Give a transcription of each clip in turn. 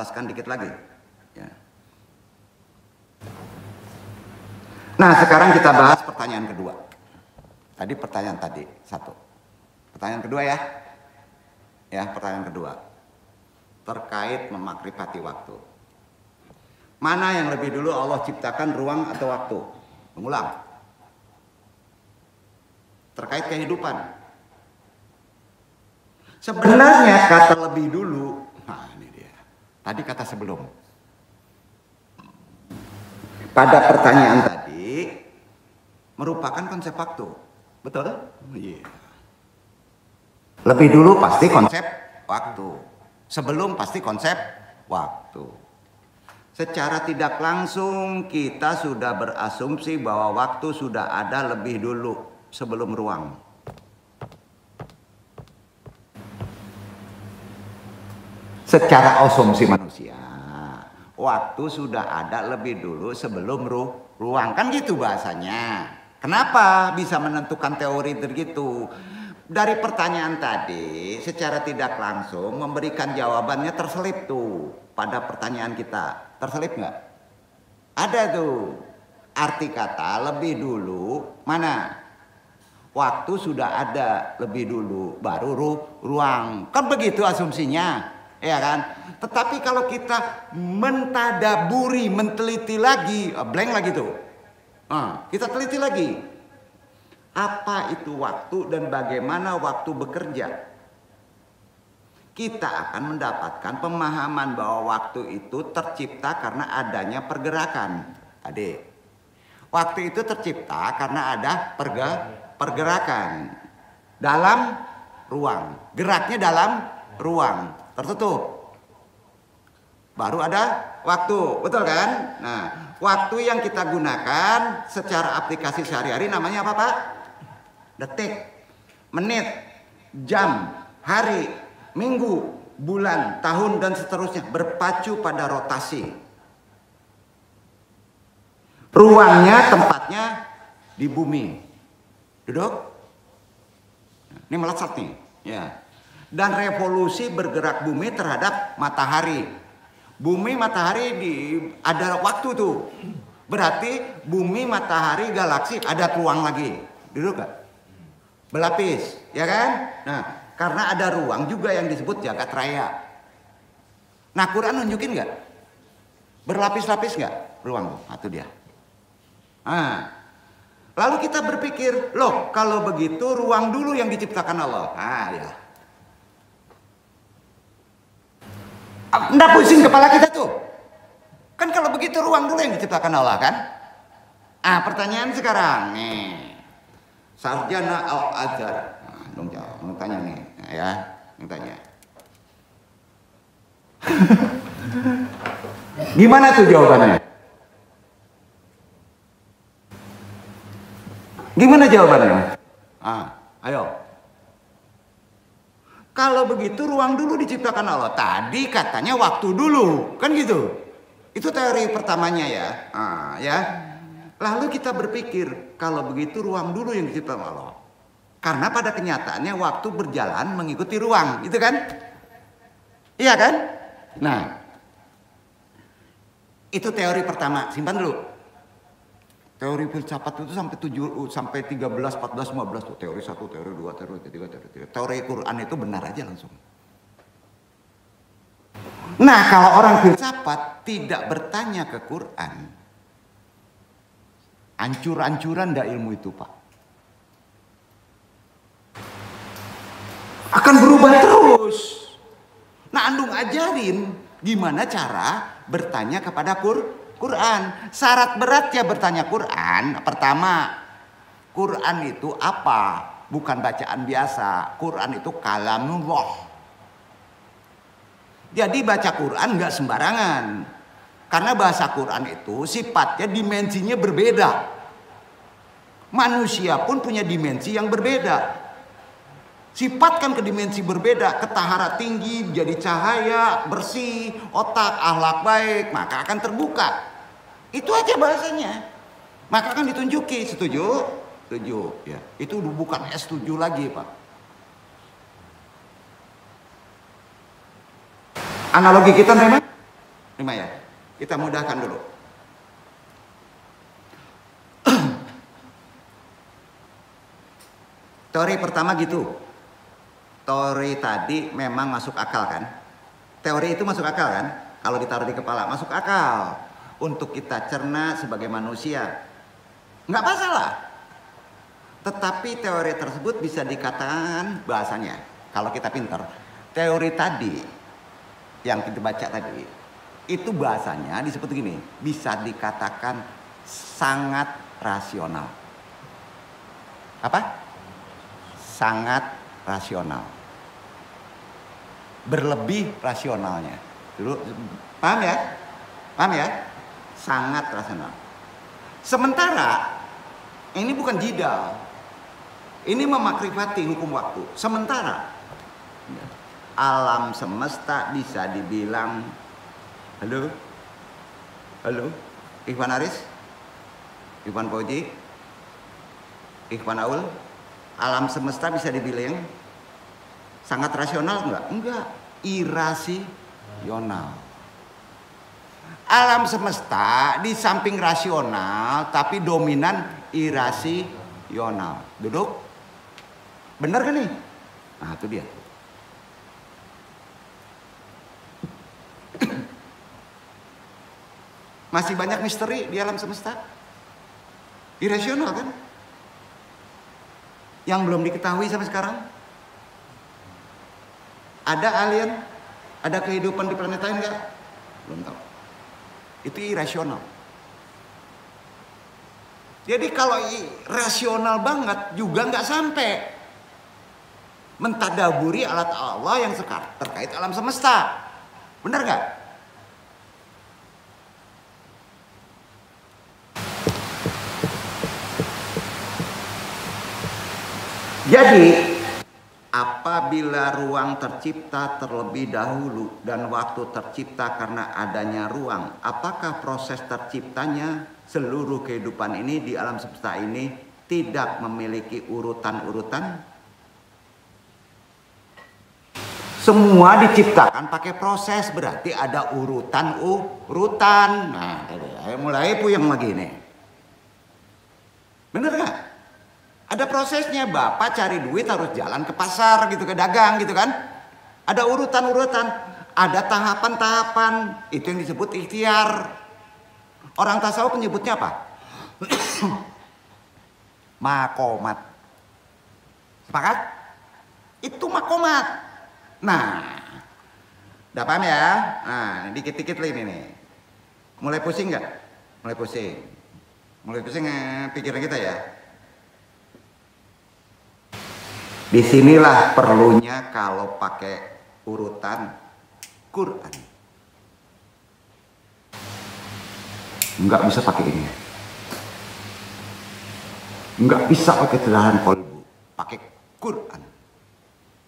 jelaskan dikit lagi. Ya. Nah, sekarang kita bahas pertanyaan kedua. Tadi pertanyaan satu. Pertanyaan kedua ya. Ya, pertanyaan kedua. Terkait memakrifati waktu. Mana yang lebih dulu Allah ciptakan, ruang atau waktu? Mengulang. Terkait kehidupan. Sebenarnya kata lebih dulu, nah ini dia. Tadi kata sebelum. Pada pertanyaan tadi merupakan konsep waktu. Betul? Iya. Lebih dulu pasti konsep waktu. Sebelum pasti konsep waktu. Secara tidak langsung kita sudah berasumsi bahwa waktu sudah ada lebih dulu sebelum ruang. Secara asumsi manusia, waktu sudah ada lebih dulu sebelum ruang. Kan gitu bahasanya. Kenapa bisa menentukan teori begitu? Dari pertanyaan tadi, secara tidak langsung memberikan jawabannya terselip tuh pada pertanyaan kita. Terselip nggak? Ada tuh. Arti kata lebih dulu mana? Waktu sudah ada lebih dulu, baru ruang. Kan begitu asumsinya. Ya kan? Tetapi kalau kita mentadaburi, menteliti lagi, blank lagi tuh. Kita teliti lagi. Apa itu waktu dan bagaimana waktu bekerja? Kita akan mendapatkan pemahaman bahwa waktu itu tercipta karena adanya pergerakan. Adik, waktu itu tercipta karena ada pergerakan dalam ruang. Geraknya dalam ruang tertutup. Baru ada waktu, betul kan? Nah, waktu yang kita gunakan secara aplikasi sehari-hari namanya apa, Pak? Detik, menit, jam, hari, minggu, bulan, tahun, dan seterusnya. Berpacu pada rotasi. Ruangnya, tempatnya di bumi. Duduk. Ini melesat nih. Ya. Dan revolusi bergerak bumi terhadap matahari. Bumi, matahari ada waktu tuh. Berarti bumi, matahari, galaksi ada ruang lagi. Duduk gak? Berlapis, ya kan? Nah, karena ada ruang juga yang disebut jagat raya. Nah, Quran nunjukin nggak? Berlapis-lapis nggak ruang? Itu dia. Nah, lalu kita berpikir, loh kalau begitu ruang dulu yang diciptakan Allah. Ya. Nggak pusing kepala kita tuh. Kan kalau begitu ruang dulu yang diciptakan Allah kan? Pertanyaan sekarang nih. Sarjana Al-Azhar. Dong jawab, mau tanya nih, ya, mau tanya. Gimana tuh jawabannya? Gimana jawabannya? Ayo. Kalau begitu ruang dulu diciptakan Allah. Tadi katanya waktu dulu, kan gitu. Itu teori pertamanya ya. Ya. Lalu kita berpikir, kalau begitu ruang dulu yang diciptakan Allah. Karena pada kenyataannya waktu berjalan mengikuti ruang, itu kan? Iya kan? Nah, itu teori pertama, simpan dulu. Teori filsafat itu sampai 13, 14, 15 tuh. Teori 1, teori 2, teori 3, teori 4. Teori Quran itu benar aja langsung. Nah, kalau orang filsafat tidak bertanya ke Quran, ancur-ancuran dah ilmu itu, Pak. Akan berubah terus. Nah, andung ajarin gimana cara bertanya kepada Quran. Syarat beratnya bertanya Quran. Pertama, Quran itu apa? Bukan bacaan biasa. Quran itu kalamullah. Jadi baca Quran nggak sembarangan. Karena bahasa Quran itu sifatnya dimensinya berbeda. Manusia pun punya dimensi yang berbeda. Sifatkan ke dimensi berbeda, ketahara tinggi, jadi cahaya, bersih, otak, akhlak baik, maka akan terbuka. Itu aja bahasanya. Maka akan ditunjuki, setuju? Setuju. Ya. Itu bukan S7 lagi, Pak. Analogi kita memang 5 ya. Kita mudahkan dulu. Teori pertama gitu. Teori tadi memang masuk akal kan? Teori itu masuk akal kan? Kalau ditaruh di kepala masuk akal. Untuk kita cerna sebagai manusia. Nggak masalah. Tetapi teori tersebut bisa dikatakan bahasanya. Kalau kita pintar. Teori tadi yang kita baca tadi. Itu bahasanya disebut gini. Bisa dikatakan sangat rasional. Apa? Sangat rasional, berlebih rasionalnya. Dulu paham ya? Sangat rasional. Sementara ini bukan jidal, ini memakrifati hukum waktu. Sementara alam semesta bisa dibilang, halo, Ikhwan Aris, Ikhwan Fauji, Ikhwan Aul. Alam semesta bisa dibilang sangat rasional enggak? Enggak, irasional. Alam semesta di samping rasional tapi dominan irasional. Duduk. Bener kan nih? Nah, itu dia. Masih banyak misteri di alam semesta. Irasional kan? Yang belum diketahui sampai sekarang. Ada alien? Ada kehidupan di planet lain enggak? Belum tahu. Itu irasional. Jadi kalau rasional banget juga nggak sampai mentadaburi alat Allah yang terkait alam semesta. Benar nggak? Jadi, apabila ruang tercipta terlebih dahulu dan waktu tercipta karena adanya ruang, apakah proses terciptanya seluruh kehidupan ini di alam semesta ini tidak memiliki urutan-urutan? Semua diciptakan pakai proses, berarti ada urutan-urutan. Nah, mulai puyeng lagi nih. Bener nggak? Ada prosesnya. Bapak cari duit harus jalan ke pasar gitu, ke dagang gitu kan. Ada urutan-urutan, ada tahapan-tahapan. Itu yang disebut ikhtiar. Orang tasawuf menyebutnya apa? Makomat. Sepakat? Itu makomat. Nah, udah paham ya? Nah, dikit-dikit ini nih. Mulai pusing nggak? Mulai pusing. Mulai pusing pikiran kita ya. Disinilah perlunya kalau pakai urutan Quran. Nggak bisa pakai ini. Nggak bisa pakai telahan kolbu. Pakai Quran.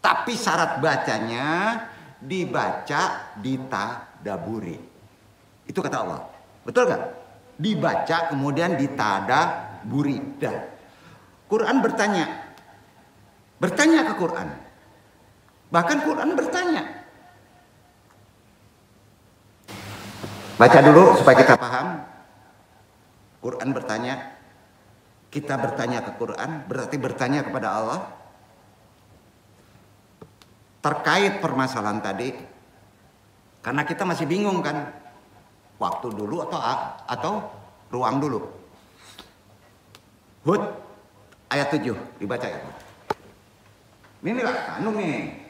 Tapi syarat bacanya dibaca, ditadaburi. Itu kata Allah. Betul nggak? Dibaca kemudian ditadaburi. Dan Quran bertanya ke Quran. Bahkan Quran bertanya. Baca dulu supaya kita paham. Quran bertanya. Kita bertanya ke Quran, berarti bertanya kepada Allah. Terkait permasalahan tadi. Karena kita masih bingung kan. Waktu dulu atau ruang dulu. Hud ayat 7 dibaca ya. Ini lah kandung nih.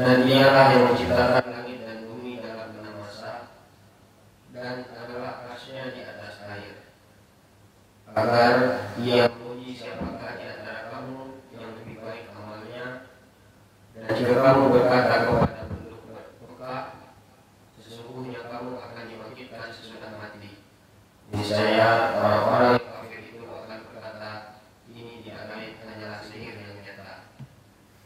Dan dialah yang menciptakan langit dan bumi dalam 6 masa, dan adalah arsy-Nya di atas air, agar Ia menguji siapakah di antara kamu yang lebih baik amalnya. Dan jika kamu berkata kepada penduduk Mekah, sesungguhnya kamu akan dibangkitkan sesudah mati, niscaya orang-orang yang kafir itu akan berkata, ini dianggap hanyalah sihir yang nyata.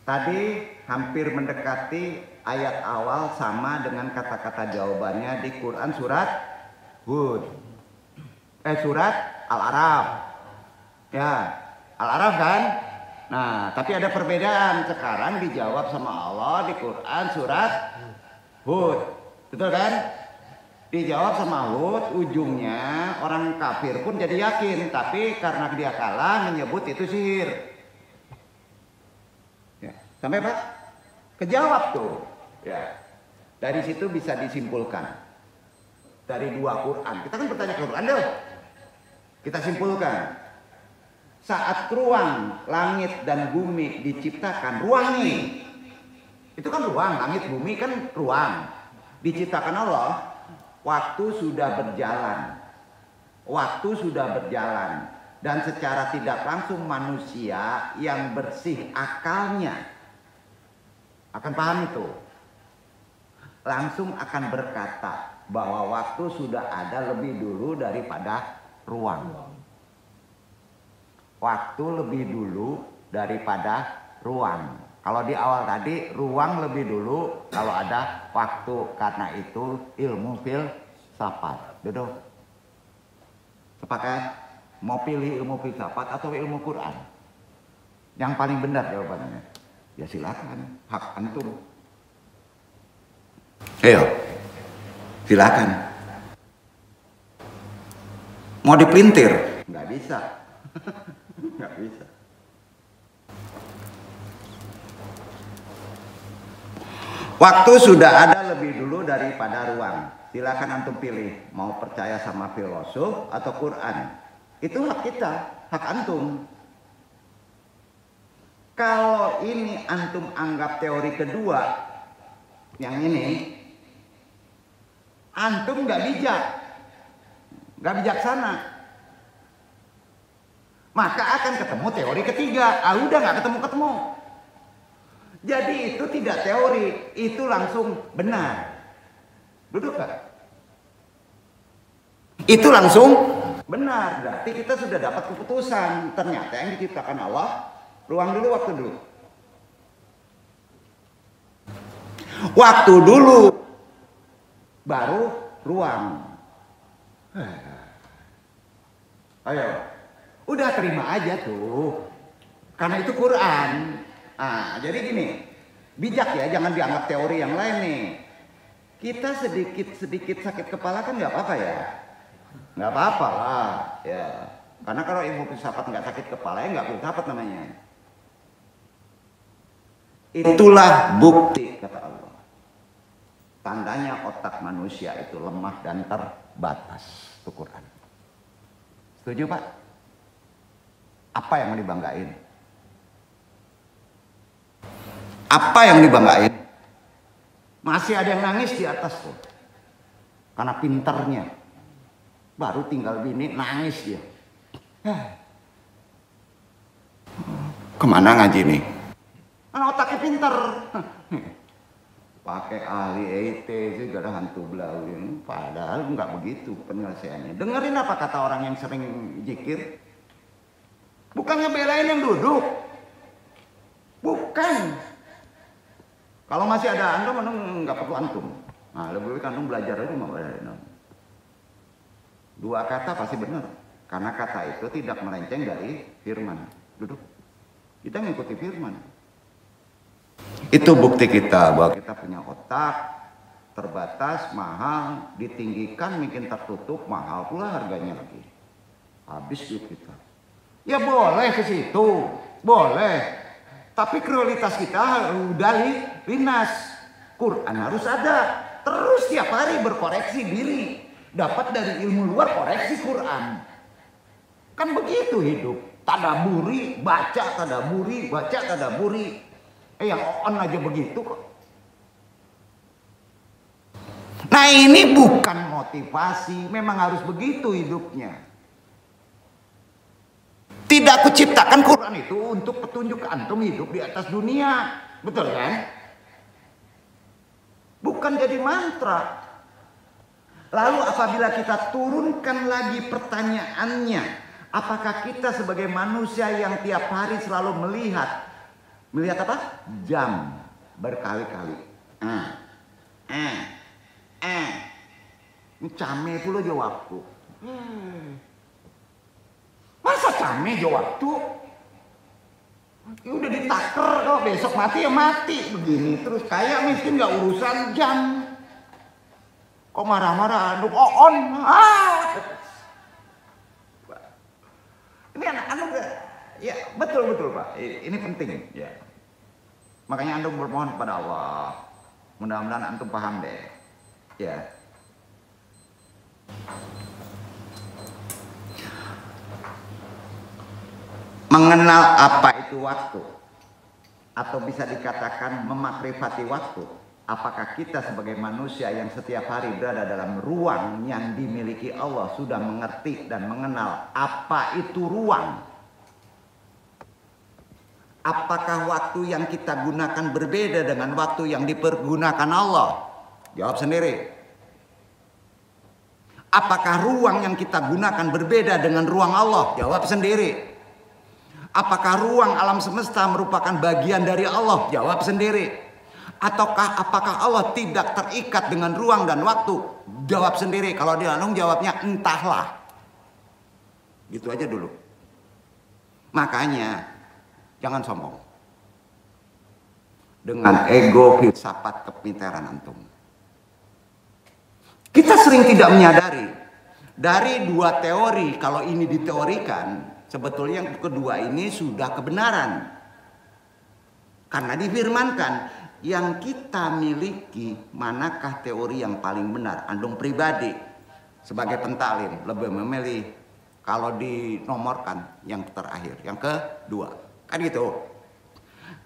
Tadi hampir mendekati ayat awal sama dengan kata-kata jawabannya di Quran surat Hud. Surat Al-A'raf. Ya, Al-A'raf kan? Nah, tapi ada perbedaan. Sekarang dijawab sama Allah di Quran surat Hud. Betul kan? Dijawab sama Hud, ujungnya orang kafir pun jadi yakin, tapi karena dia kalah menyebut itu sihir. Ya, sampai Pak? Kejawab tuh. Ya. Dari situ bisa disimpulkan. Dari 2 Quran. Kita kan bertanya ke Quran dong. Kita simpulkan. Saat ruang, langit dan bumi diciptakan, ruang nih. Itu kan ruang, langit, bumi kan ruang. Diciptakan Allah, waktu sudah berjalan. Waktu sudah berjalan. Dan secara tidak langsung manusia yang bersih akalnya akan paham itu. Langsung akan berkata bahwa waktu sudah ada lebih dulu daripada ruang. Waktu lebih dulu daripada ruang. Kalau di awal tadi ruang lebih dulu kalau ada waktu, karena itu ilmu filsafat. Duduk. Sepakat? Mau pilih ilmu filsafat atau ilmu Quran? Yang paling benar jawabannya. Ya silakan, hak antum. Ayo, silakan. Mau dipelintir? Nggak bisa. Nggak bisa. Waktu sudah ada lebih dulu daripada ruang. Silakan antum pilih, mau percaya sama filosof atau Quran. Itu hak kita, hak antum. Kalau ini antum anggap teori kedua, yang ini, antum nggak bijak, nggak bijaksana. Maka akan ketemu teori ketiga. Udah nggak ketemu-ketemu. Jadi itu tidak teori, itu langsung benar. Duduk gak? Itu langsung benar. Berarti kita sudah dapat keputusan. Ternyata yang diciptakan Allah, ruang dulu, waktu dulu. Waktu dulu, baru ruang. Ayo, udah terima aja tuh. Karena itu Quran. Jadi gini, bijak ya, jangan dianggap teori yang lain nih. Kita sedikit sakit kepala kan nggak apa-apa ya, nggak apa-apa lah ya. Karena kalau ilmu filsafat nggak sakit kepala ya nggak filsafat namanya. Itulah bukti kata Allah. Tandanya otak manusia itu lemah dan terbatas. Itu Quran. Setuju Pak? Apa yang mau dibanggain? Apa yang dibanggain? Masih ada yang nangis di atas tuh. Karena pinternya. Baru tinggal bini nangis dia. Kemana ngaji nih? Karena otaknya pinter. Pakai ahli EIT sih gak ada hantu belau. Padahal nggak begitu penyelesaiannya. Dengerin apa kata orang yang sering zikir. Bukan ngebelain yang duduk. Bukan. Kalau masih ada antum nggak perlu antum. Lebih baik antum belajar aja mau belajar. 2 kata pasti benar. Karena kata itu tidak melenceng dari firman. Duduk. Kita ngikuti firman. Itu bukti kita bahwa kita punya otak terbatas, mahal, ditinggikan, mungkin tertutup, mahal pula harganya lagi. Habis duit kita. Ya boleh ke situ, boleh. Tapi prioritas kita udah linas. Quran harus ada. Terus tiap hari berkoreksi diri. Dapat dari ilmu luar, koreksi Quran. Kan begitu hidup. Tadaburi, baca, tadaburi, baca, tadaburi. Yang on aja begitu kok. ini bukan motivasi, memang harus begitu hidupnya. Tidak kuciptakan Quran itu untuk petunjuk antum hidup di atas dunia, betul kan? Bukan jadi mantra. Lalu apabila kita turunkan lagi pertanyaannya, apakah kita sebagai manusia yang tiap hari selalu melihat apa? Jam berkali-kali. Ini came pula jo waktu. Masa came jo waktu? Ya udah ditaker kok, besok mati ya mati. Begini terus kayak miskin gak urusan jam. Kok marah-marah, anduk on. Ini anak-anak ya betul Pak. Ini penting ya. Makanya antum bermohon kepada Allah. Mudah-mudahan antum paham deh. Ya. Mengenal apa itu waktu, atau bisa dikatakan memakrifati waktu. Apakah kita sebagai manusia yang setiap hari berada dalam ruang yang dimiliki Allah sudah mengerti dan mengenal apa itu ruang? Apakah waktu yang kita gunakan berbeda dengan waktu yang dipergunakan Allah? Jawab sendiri. Apakah ruang yang kita gunakan berbeda dengan ruang Allah? Jawab sendiri. Apakah ruang alam semesta merupakan bagian dari Allah? Jawab sendiri. Ataukah apakah Allah tidak terikat dengan ruang dan waktu? Jawab sendiri. Kalau dia jawabnya entahlah. Gitu aja dulu. Makanya jangan sombong dengan ego filsafat kepintaran antum. Kita sering tidak menyadari dari dua teori, kalau ini diteorikan, sebetulnya yang kedua ini sudah kebenaran. Karena difirmankan, yang kita miliki manakah teori yang paling benar? Antum pribadi sebagai pentalim lebih memilih kalau dinomorkan yang terakhir, yang kedua. Kan gitu.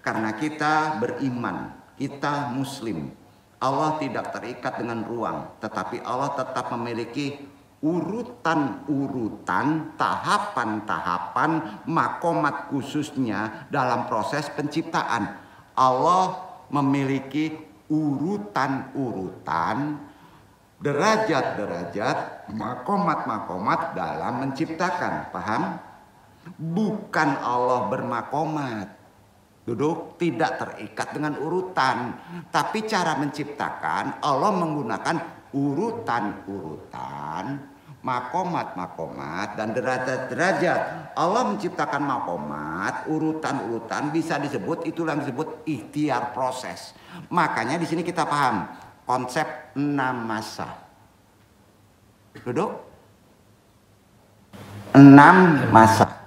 Karena kita beriman, kita muslim. Allah tidak terikat dengan ruang, tetapi Allah tetap memiliki urutan-urutan, tahapan-tahapan, makomat khususnya dalam proses penciptaan. Allah memiliki urutan-urutan, derajat-derajat, makomat-makomat dalam menciptakan. Paham? Bukan Allah bermakomat. Duduk, tidak terikat dengan urutan. Tapi cara menciptakan, Allah menggunakan urutan-urutan, makomat-makomat, dan derajat-derajat. Allah menciptakan makomat, urutan-urutan, bisa disebut, itulah yang disebut ikhtiar proses. Makanya di sini kita paham konsep 6 masa. Duduk. 6 masa.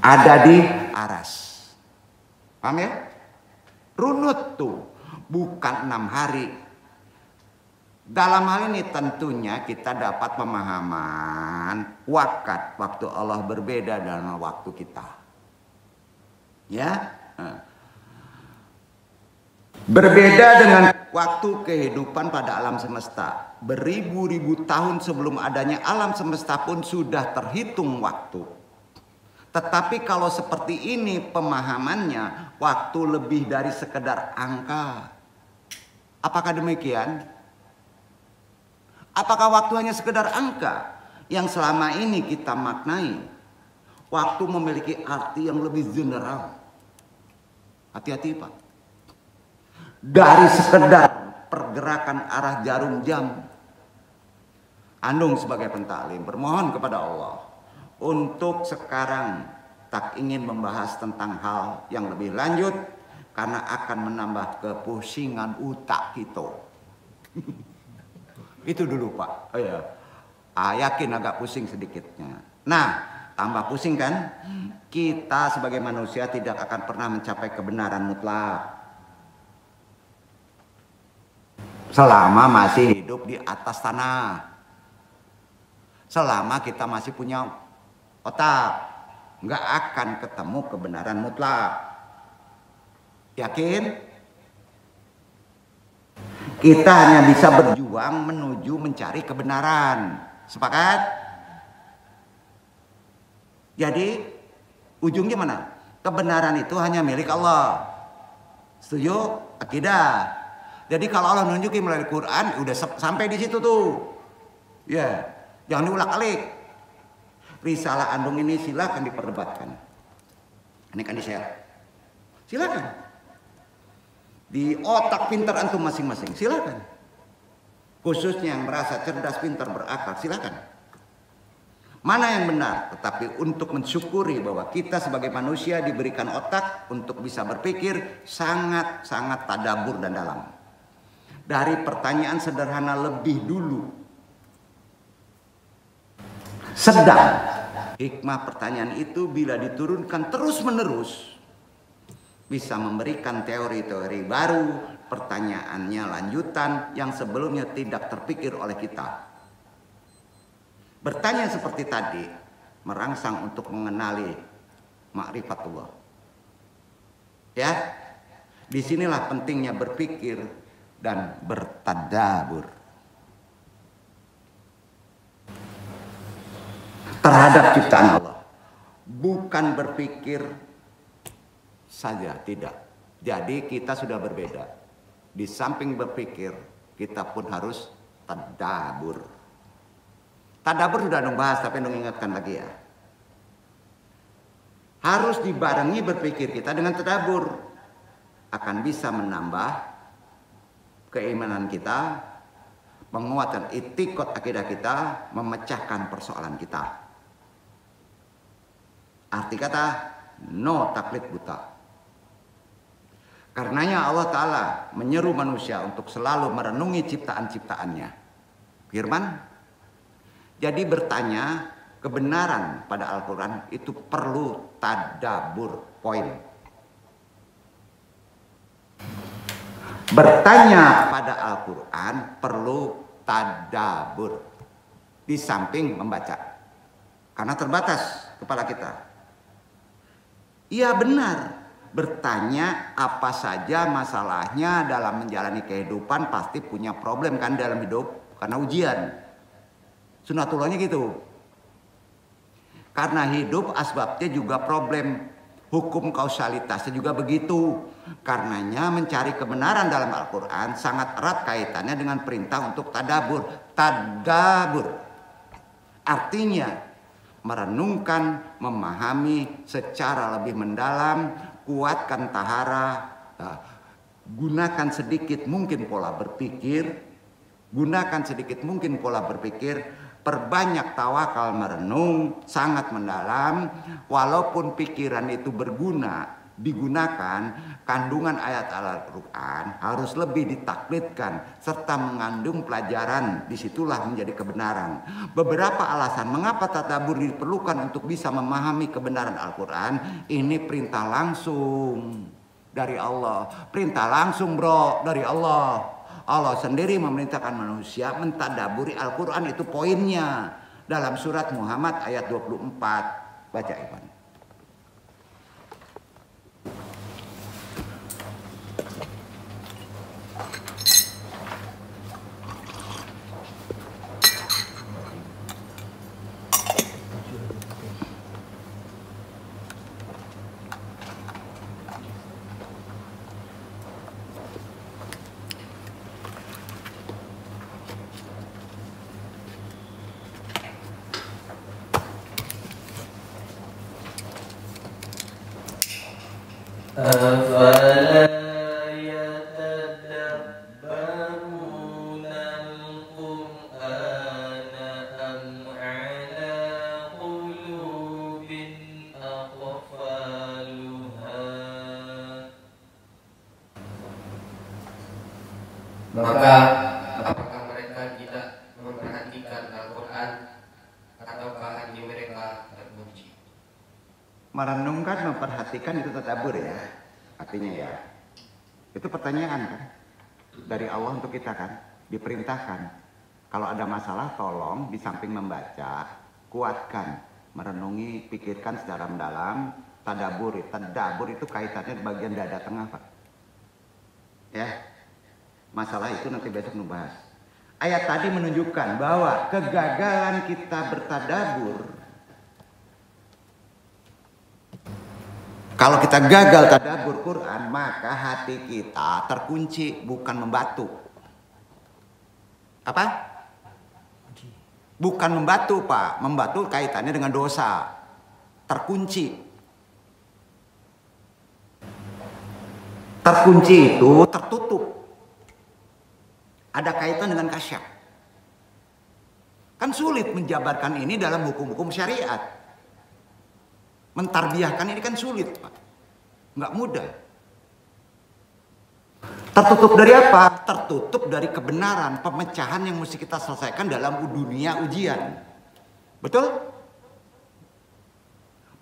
Ada di aras. Paham ya? Runut tuh. Bukan 6 hari. Dalam hal ini tentunya kita dapat pemahaman waktu Allah berbeda dengan waktu kita. Ya. Berbeda dengan waktu kehidupan pada alam semesta. Beribu-ribu tahun sebelum adanya alam semesta pun sudah terhitung waktu. Tetapi kalau seperti ini pemahamannya, waktu lebih dari sekedar angka. Apakah demikian? Apakah waktu hanya sekedar angka yang selama ini kita maknai? Waktu memiliki arti yang lebih general. Hati-hati Pak. Dari sekedar pergerakan arah jarum jam. Andung sebagai pentaklim bermohon kepada Allah untuk sekarang tak ingin membahas tentang hal yang lebih lanjut karena akan menambah kepusingan utak kita. Itu dulu Pak. Oh ya. Yakin agak pusing sedikitnya. Nah, tambah pusing kan? Kita sebagai manusia tidak akan pernah mencapai kebenaran mutlak selama masih hidup di atas tanah. Selama kita masih punya otak, nggak akan ketemu kebenaran mutlak. Yakin? Kita hanya bisa berjuang menuju mencari kebenaran. Sepakat? Jadi ujungnya mana? Kebenaran itu hanya milik Allah. Setuju? Akidah. Jadi kalau Allah nunjukin melalui Quran, udah sampai di situ tuh. Ya, jangan diulak-alik. Risalah Andung ini silakan diperdebatkan. Ini kan di-share. Silakan. Di otak pintar antum masing-masing, silakan. Khususnya yang merasa cerdas, pintar, berakal, silakan. Mana yang benar? Tetapi untuk mensyukuri bahwa kita sebagai manusia diberikan otak untuk bisa berpikir sangat-sangat tadabur dan dalam. Dari pertanyaan sederhana lebih dulu. Sedang hikmah pertanyaan itu bila diturunkan terus-menerus bisa memberikan teori-teori baru, pertanyaannya lanjutan yang sebelumnya tidak terpikir oleh kita. Bertanya seperti tadi merangsang untuk mengenali ma'rifatullah. Ya, disinilah pentingnya berpikir dan bertadabur terhadap ciptaan Allah. Bukan berpikir saja, tidak. Jadi kita sudah berbeda. Di samping berpikir, kita pun harus tadabur. Tadabur sudah dong bahas, tapi dong ingatkan lagi ya. Harus dibarengi berpikir kita dengan tadabur. Akan bisa menambah keimanan kita, menguatkan itikad akidah kita, memecahkan persoalan kita. Arti kata, no taklid buta. Karenanya Allah Ta'ala menyeru manusia untuk selalu merenungi ciptaan-ciptaannya. Firman, jadi bertanya kebenaran pada Al-Quran itu perlu tadabur, poin. Bertanya pada Al-Quran perlu tadabur. Di samping membaca. Karena terbatas kepala kita. Iya benar. Bertanya apa saja masalahnya dalam menjalani kehidupan pasti punya problem kan dalam hidup karena ujian. Sunatullahnya gitu. Karena hidup asbabnya juga problem, hukum kausalitasnya juga begitu. Karenanya mencari kebenaran dalam Al-Quran sangat erat kaitannya dengan perintah untuk tadabur. Tadabur artinya merenungkan, memahami secara lebih mendalam. Kuatkan tahara, gunakan sedikit mungkin pola berpikir, perbanyak tawakal merenung, sangat mendalam, walaupun pikiran itu berguna, digunakan, kandungan ayat Al-Quran harus lebih ditaklidkan, serta mengandung pelajaran, disitulah menjadi kebenaran. Beberapa alasan mengapa tadabur diperlukan untuk bisa memahami kebenaran Al-Quran, ini perintah langsung dari Allah. Perintah langsung bro, dari Allah. Allah sendiri memerintahkan manusia mentadaburi Al-Quran, itu poinnya. Dalam surat Muhammad ayat 24. Baca Ivan. أفلا يتدبرون القرآن أم على قلوب أقفالها. Maka apakah mereka tidak memperhatikan Al-Quran ataukah hati mereka terkunci? Merenungkan, memperhatikan itu tadabur ya. Artinya ya. Itu pertanyaan kan. Dari Allah untuk kita kan. Diperintahkan. Kalau ada masalah tolong di samping membaca, kuatkan. Merenungi, pikirkan secara mendalam. Tadabur itu kaitannya di bagian dada tengah Pak. Ya. Masalah itu nanti besok ngebahas. Ayat tadi menunjukkan bahwa kegagalan kita bertadabur, kalau kita gagal tadabur Quran, maka hati kita terkunci, bukan membatu. Apa? Bukan membatu, Pak. Membatu kaitannya dengan dosa. Terkunci. Terkunci itu tertutup. Ada kaitan dengan kasyaf. Kan sulit menjabarkan ini dalam hukum-hukum syariat. Mentarbiyahkan ini kan sulit, Pak. Nggak mudah. Tertutup dari apa? Tertutup dari kebenaran, pemecahan yang mesti kita selesaikan dalam dunia ujian. Betul?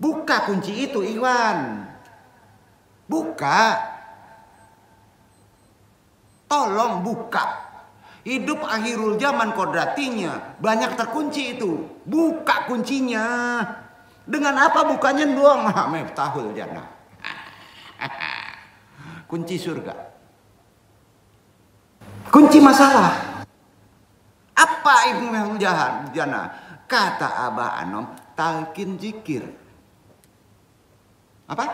Buka kunci itu, Iwan. Buka. Tolong buka. Hidup akhirul zaman kodratinya banyak terkunci itu. Buka kuncinya. Dengan apa bukanya doang? Miftahul jannah. Kunci surga. Kunci masalah. Apa Miftahul jannah? Kata Abah Anom, talqin zikir. Apa?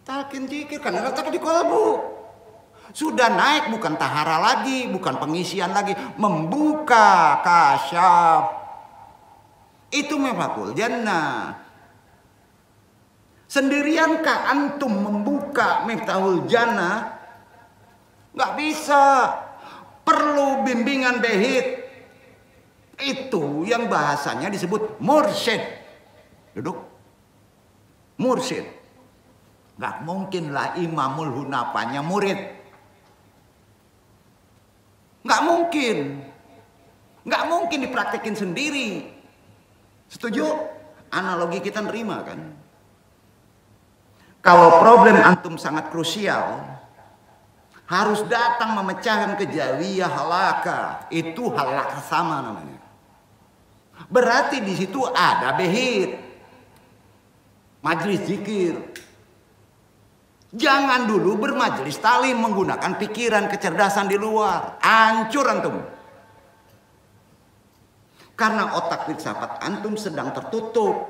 Talqin zikir karena letak di kolbu. Sudah naik, bukan tahara lagi, bukan pengisian lagi, membuka kasyaf. Itu Miftahul jannah. Sendiriankah antum membuka Miftahul jannah? Nggak bisa. Perlu bimbingan behit. Itu yang bahasanya disebut mursyid. Duduk. Mursyid. Nggak mungkinlah Imamul Hunafanya murid. Nggak mungkin. Nggak mungkin dipraktekin sendiri. Setuju? Analogi kita nerima kan? Kalau problem antum sangat krusial, harus datang memecahkan kejawiyah halaka. Itu halaka sama namanya. Berarti di situ ada behit. Majlis zikir. Jangan dulu bermajelis talim menggunakan pikiran kecerdasan di luar. Hancur antum. Karena otak filsafat antum sedang tertutup.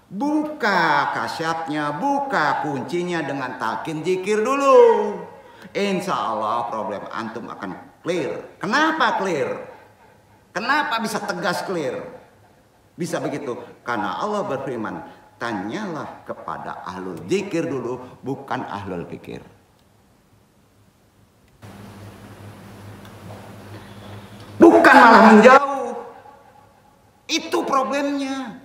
Buka kasyafnya, buka kuncinya dengan talqin zikir dulu. Insya Allah problem antum akan clear. Kenapa clear? Kenapa bisa tegas clear? Bisa begitu? Karena Allah berfirman, tanyalah kepada ahlul zikir dulu, bukan ahlul fikir. Bukan malah menjauh. Itu problemnya.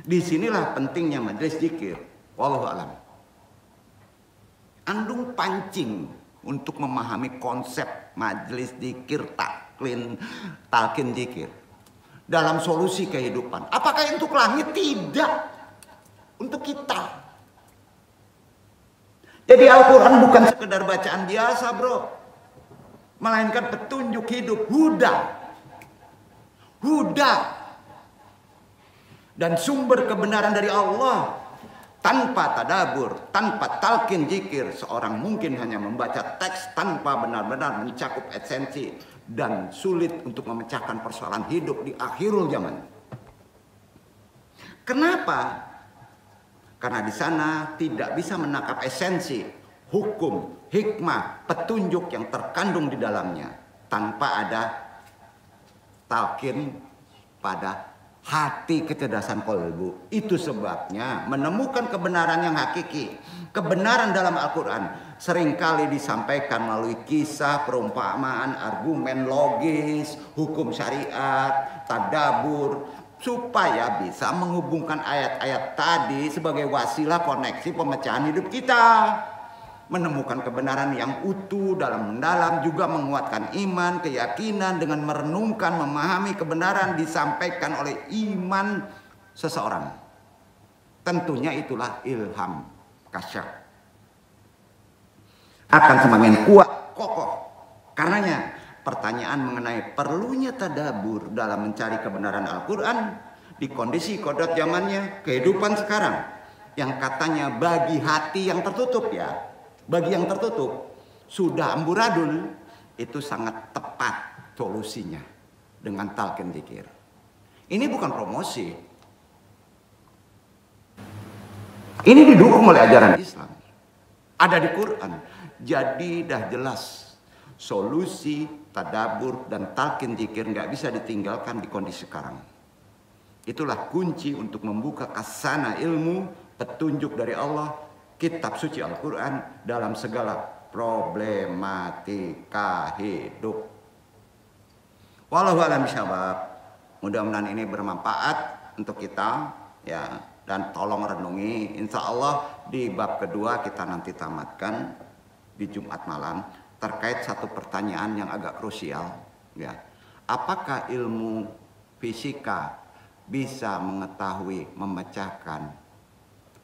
Disinilah pentingnya majelis zikir. Wallahu a'lam. Andung pancing untuk memahami konsep majelis zikir, talqin zikir dalam solusi kehidupan. Apakah untuk langit? Tidak. Untuk kita. Jadi Al-Quran bukan sekedar bacaan biasa, bro. Melainkan petunjuk hidup, huda. Huda. Dan sumber kebenaran dari Allah. Tanpa tadabur, tanpa talqin zikir, seorang mungkin hanya membaca teks tanpa benar-benar mencakup esensi dan sulit untuk memecahkan persoalan hidup di akhirul zaman. Kenapa? Karena di sana tidak bisa menangkap esensi, hukum, hikmah, petunjuk yang terkandung di dalamnya tanpa ada talqin pada hati kecerdasan kolbu. Itu sebabnya menemukan kebenaran yang hakiki, kebenaran dalam Al-Quran seringkali disampaikan melalui kisah, perumpamaan, argumen logis, hukum syariat, tadabur, supaya bisa menghubungkan ayat-ayat tadi sebagai wasilah koneksi pemecahan hidup kita. Menemukan kebenaran yang utuh dalam mendalam, juga menguatkan iman, keyakinan dengan merenungkan, memahami kebenaran disampaikan oleh iman seseorang. Tentunya itulah ilham kasyaf. Akan semakin kuat, kokoh. Karenanya pertanyaan mengenai perlunya tadabur dalam mencari kebenaran Al-Quran di kondisi kodrat zamannya, kehidupan sekarang yang katanya bagi hati yang tertutup ya. Bagi yang tertutup, sudah amburadul, itu sangat tepat solusinya dengan talqin dzikir. Ini bukan promosi. Ini didukung oleh ajaran Islam. Ada di Quran. Jadi dah jelas solusi tadabbur dan talqin dzikir nggak bisa ditinggalkan di kondisi sekarang. Itulah kunci untuk membuka khazanah ilmu, petunjuk dari Allah, kitab suci Al-Quran dalam segala problematika hidup. Wallahu a'lam bishawab. Mudah-mudahan ini bermanfaat untuk kita, ya. Dan tolong renungi, insya Allah di bab kedua kita nanti tamatkan di Jumat malam terkait satu pertanyaan yang agak krusial, ya. Apakah ilmu fisika bisa mengetahui, memecahkan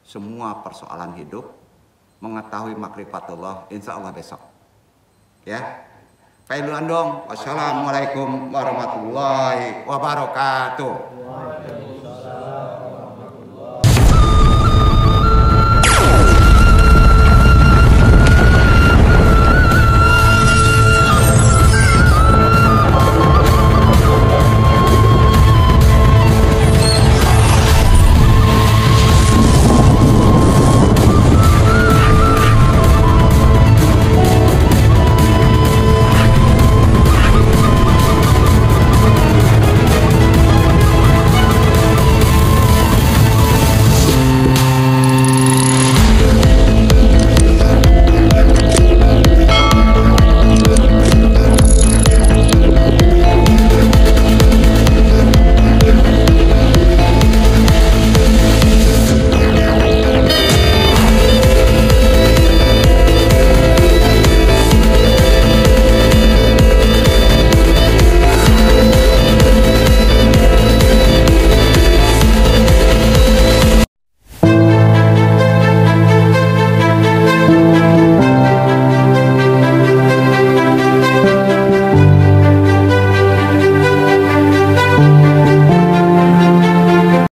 semua persoalan hidup, mengetahui makrifatullah? Insya Allah besok, ya. Pailuan dong. Wassalamualaikum warahmatullahi wabarakatuh.